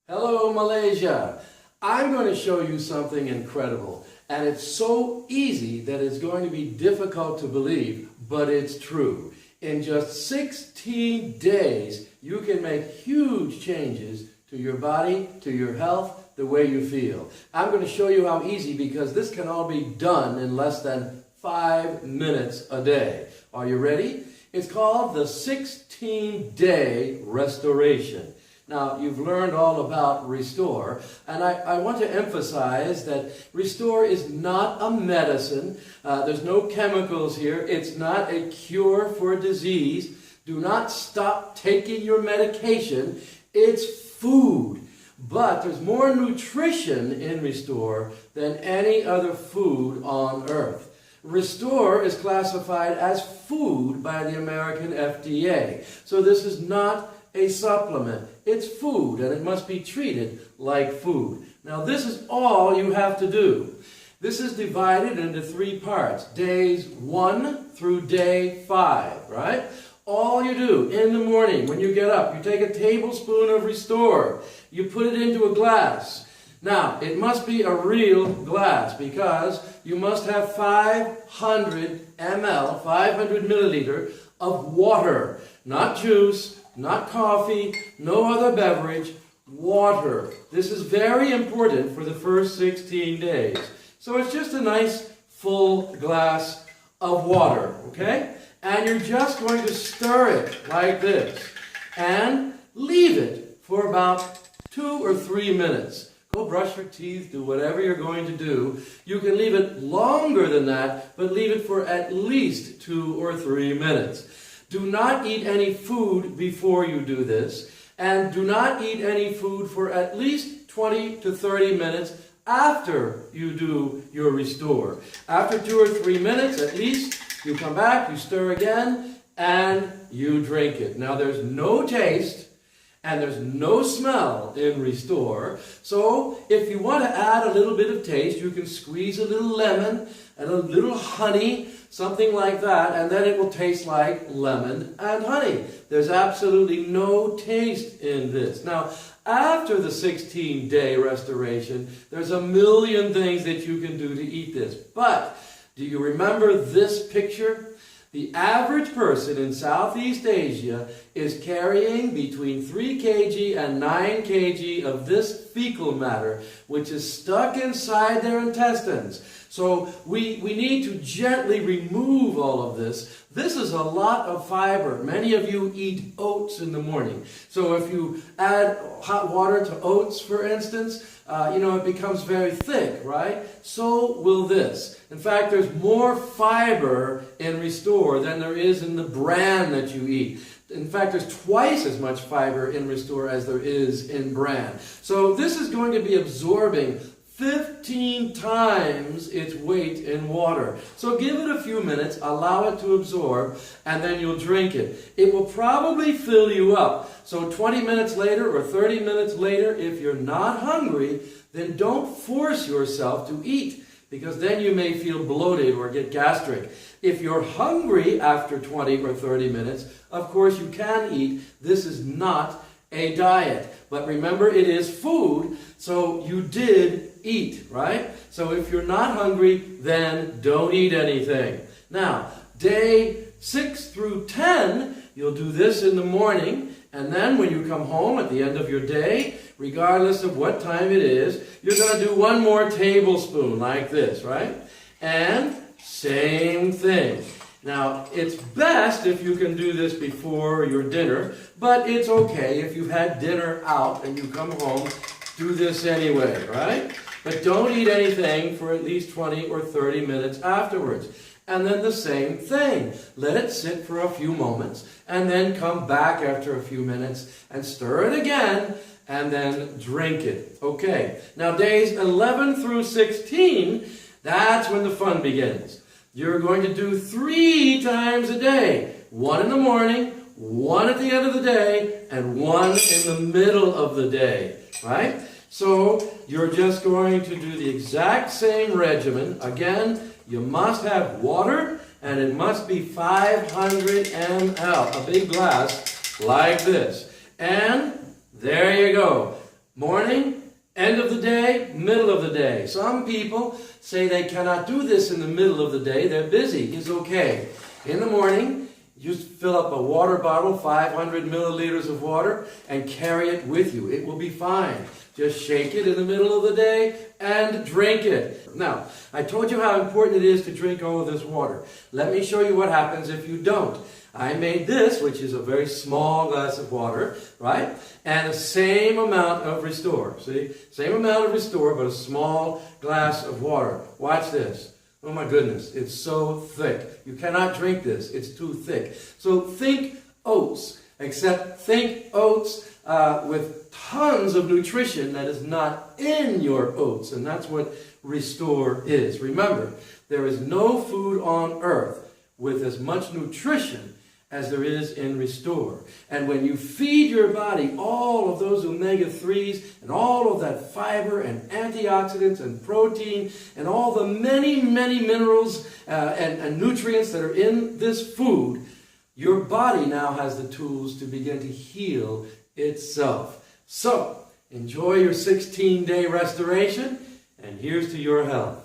Hello, Malaysia. I'm going to show you something incredible, and it's so easy that it's going to be difficult to believe, but it's true. In just 16 days, you can make huge changes to your body, to your health, the way you feel. I'm going to show you how easy, because this can all be done in less than 5 minutes a day. Are you ready? It's called the 16-day restoration. Now, you've learned all about Restore, and I want to emphasize that Restore is not a medicine. There's no chemicals here. It's not a cure for disease. Do not stop taking your medication. It's food. But there's more nutrition in Restore than any other food on earth. Restore is classified as food by the American FDA. So this is not a supplement. It's food, and it must be treated like food. Now, this is all you have to do. This is divided into 3 parts. Days 1 through day 5, right? All you do in the morning when you get up, you take a tablespoon of Restore. You put it into a glass. Now, it must be a real glass, because you must have 500 ml, 500 milliliter of water, not juice, not coffee, no other beverage, water. This is very important for the first 16 days. So it's just a nice full glass of water, okay? And you're just going to stir it like this and leave it for about 2 or 3 minutes. Go brush your teeth, do whatever you're going to do. You can leave it longer than that, but leave it for at least 2 or 3 minutes. Do not eat any food before you do this, and do not eat any food for at least 20 to 30 minutes after you do your Restore. After 2 or 3 minutes at least, you come back, you stir again, and you drink it. Now, there's no taste and there's no smell in Restore. So if you want to add a little bit of taste, you can squeeze a little lemon and a little honey, something like that, and then it will taste like lemon and honey. There's absolutely no taste in this. Now, after the 16-day restoration, there's a million things that you can do to eat this. But do you remember this picture? The average person in Southeast Asia is carrying between 3 kg and 9 kg of this fecal matter, which is stuck inside their intestines. So we need to gently remove all of this. This is a lot of fiber. Many of you eat oats in the morning. So if you add hot water to oats, for instance, it becomes very thick, right? So will this. In fact, there's more fiber in Restore than there is in the bran that you eat. In fact, there's twice as much fiber in Restore as there is in bran. So this is going to be absorbing 15 times its weight in water. So give it a few minutes, allow it to absorb, and then you'll drink it. It will probably fill you up. So 20 minutes later or 30 minutes later, if you're not hungry, then don't force yourself to eat, because then you may feel bloated or get gastric. If you're hungry after 20 or 30 minutes, of course you can eat. This is not a diet. But remember, it is food, so you did eat, right? So if you're not hungry, then don't eat anything. Now, day 6 through 10, you'll do this in the morning, and then when you come home at the end of your day, regardless of what time it is, you're going to do 1 more tablespoon like this, right? And same thing. Now, it's best if you can do this before your dinner, but it's okay if you've had dinner out and you come home, do this anyway, right? But don't eat anything for at least 20 or 30 minutes afterwards. And then the same thing. Let it sit for a few moments, and then come back after a few minutes and stir it again, and then drink it. Okay, now days 11 through 16, that's when the fun begins. You're going to do 3 times a day. 1 in the morning, 1 at the end of the day, and 1 in the middle of the day, right? So you're just going to do the exact same regimen. Again, you must have water, and it must be 500 ml, a big glass like this. And there you go. Morning, end of the day, middle of the day. Some people say they cannot do this in the middle of the day. They're busy. It's okay. In the morning, you fill up a water bottle, 500 milliliters of water, and carry it with you. It will be fine. Just shake it in the middle of the day and drink it. Now, I told you how important it is to drink all of this water. Let me show you what happens if you don't. I made this, which is a very small glass of water, right? And the same amount of Restore. See? Same amount of Restore, but a small glass of water. Watch this. Oh my goodness, it's so thick. You cannot drink this. It's too thick. So think oats, except think oats with tons of nutrition that is not in your oats. And that's what Restore is. Remember, there is no food on earth with as much nutrition as there is in Restore. And when you feed your body all of those omega-3s and all of that fiber and antioxidants and protein and all the many, many minerals and nutrients that are in this food, your body now has the tools to begin to heal itself. So, enjoy your 16-day restoration, and here's to your health.